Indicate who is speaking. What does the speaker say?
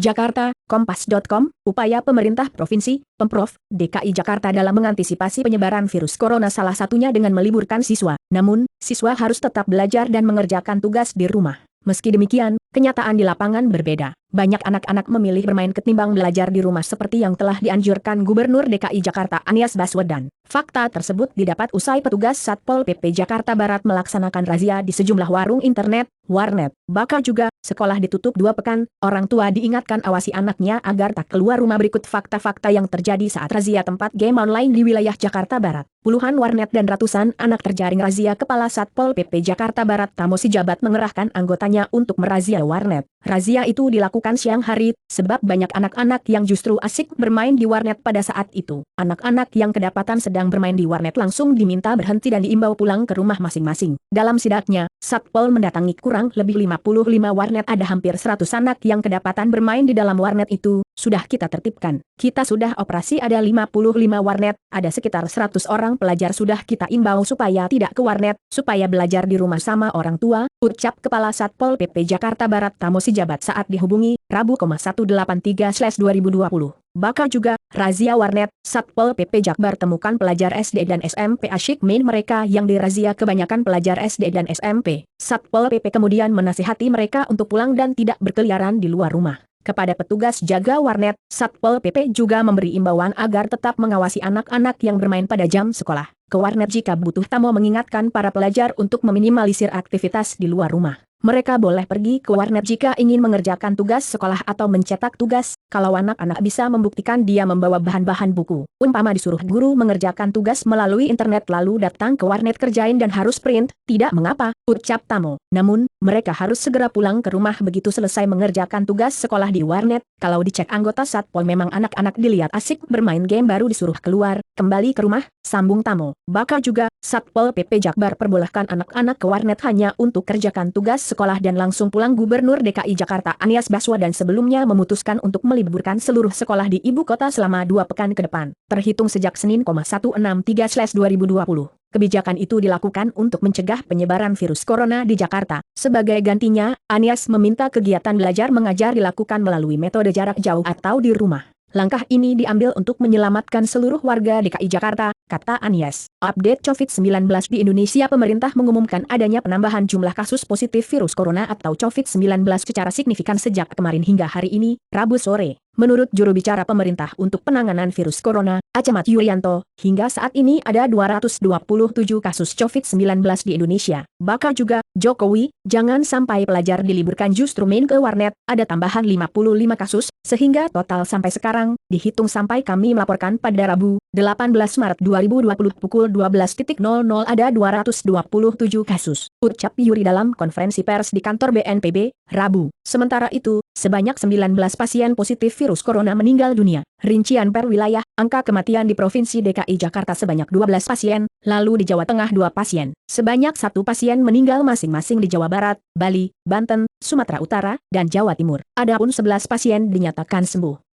Speaker 1: Jakarta, Kompas.com, upaya pemerintah provinsi, Pemprov, DKI Jakarta dalam mengantisipasi penyebaran virus corona salah satunya dengan meliburkan siswa. Namun, siswa harus tetap belajar dan mengerjakan tugas di rumah. Meski demikian, kenyataan di lapangan berbeda. Banyak anak-anak memilih bermain ketimbang belajar di rumah seperti yang telah dianjurkan Gubernur DKI Jakarta Anies Baswedan. Fakta tersebut didapat usai petugas Satpol PP Jakarta Barat melaksanakan razia di sejumlah warung internet, warnet. Bahkan juga, sekolah ditutup 2 pekan, orang tua diingatkan awasi anaknya agar tak keluar rumah. Berikut fakta-fakta yang terjadi saat razia tempat game online di wilayah Jakarta Barat. Puluhan warnet dan ratusan anak terjaring razia. Kepala Satpol PP Jakarta Barat Tamo Sijabat mengerahkan anggotanya untuk merazia warnet. Razia itu dilakukan siang hari, sebab banyak anak-anak yang justru asik bermain di warnet pada saat itu. Anak-anak yang kedapatan sedang bermain di warnet langsung diminta berhenti dan diimbau pulang ke rumah masing-masing. Dalam sidaknya, Satpol mendatangi kurang lebih 55 warnet. Ada hampir 100 anak yang kedapatan bermain di dalam warnet itu, sudah kita tertibkan. Kita sudah operasi ada 55 warnet, ada sekitar 100 orang pelajar sudah kita imbau supaya tidak ke warnet, supaya belajar di rumah sama orang tua, ucap Kepala Satpol PP Jakarta Barat Tamo Sijabat saat dihubungi, Rabu, 183/2020. Bahkan juga, razia warnet, Satpol PP Jakbar temukan pelajar SD dan SMP asyik main. Mereka yang dirazia kebanyakan pelajar SD dan SMP. Satpol PP kemudian menasihati mereka untuk pulang dan tidak berkeliaran di luar rumah. Kepada petugas jaga warnet, Satpol PP juga memberi imbauan agar tetap mengawasi anak-anak yang bermain pada jam sekolah. Ke warnet jika butuh. Tamo mengingatkan para pelajar untuk meminimalisir aktivitas di luar rumah. Mereka boleh pergi ke warnet jika ingin mengerjakan tugas sekolah atau mencetak tugas, kalau anak-anak bisa membuktikan dia membawa bahan-bahan buku. Umpama disuruh guru mengerjakan tugas melalui internet lalu datang ke warnet kerjain dan harus print, tidak mengapa, ucap Tamo. Namun, mereka harus segera pulang ke rumah begitu selesai mengerjakan tugas sekolah di warnet. Kalau dicek anggota Satpol memang anak-anak dilihat asik bermain game baru disuruh keluar, kembali ke rumah, sambung Tamo. Bahkan juga, Satpol PP Jakbar perbolehkan anak-anak ke warnet hanya untuk kerjakan tugas sekolah dan langsung pulang. Gubernur DKI Jakarta Anies Baswedan sebelumnya memutuskan untuk meliburkan seluruh sekolah di ibu kota selama 2 pekan ke depan, terhitung sejak Senin, 163/2020. Kebijakan itu dilakukan untuk mencegah penyebaran virus corona di Jakarta. Sebagai gantinya, Anies meminta kegiatan belajar mengajar dilakukan melalui metode jarak jauh atau di rumah. Langkah ini diambil untuk menyelamatkan seluruh warga DKI Jakarta, kata Anies. Update COVID-19 di Indonesia. Pemerintah mengumumkan adanya penambahan jumlah kasus positif virus corona atau COVID-19 secara signifikan sejak kemarin hingga hari ini, Rabu sore. Menurut juru bicara pemerintah untuk penanganan virus corona, Acamat Yuryanto, hingga saat ini ada 227 kasus COVID-19 di Indonesia. Bahkan juga, Jokowi, jangan sampai pelajar diliburkan justru main ke warnet, ada tambahan 55 kasus, sehingga total sampai sekarang, dihitung sampai kami melaporkan pada Rabu, 18 Maret 2020 pukul 12.00 ada 227 kasus, ucap Yuri dalam konferensi pers di kantor BNPB, Rabu. Sementara itu, sebanyak 19 pasien positif virus corona meninggal dunia. Rincian per wilayah, angka kematian di Provinsi DKI Jakarta sebanyak 12 pasien, lalu di Jawa Tengah 2 pasien. Sebanyak 1 pasien meninggal masing-masing di Jawa Barat, Bali, Banten, Sumatera Utara, dan Jawa Timur. Adapun 11 pasien dinyatakan sembuh.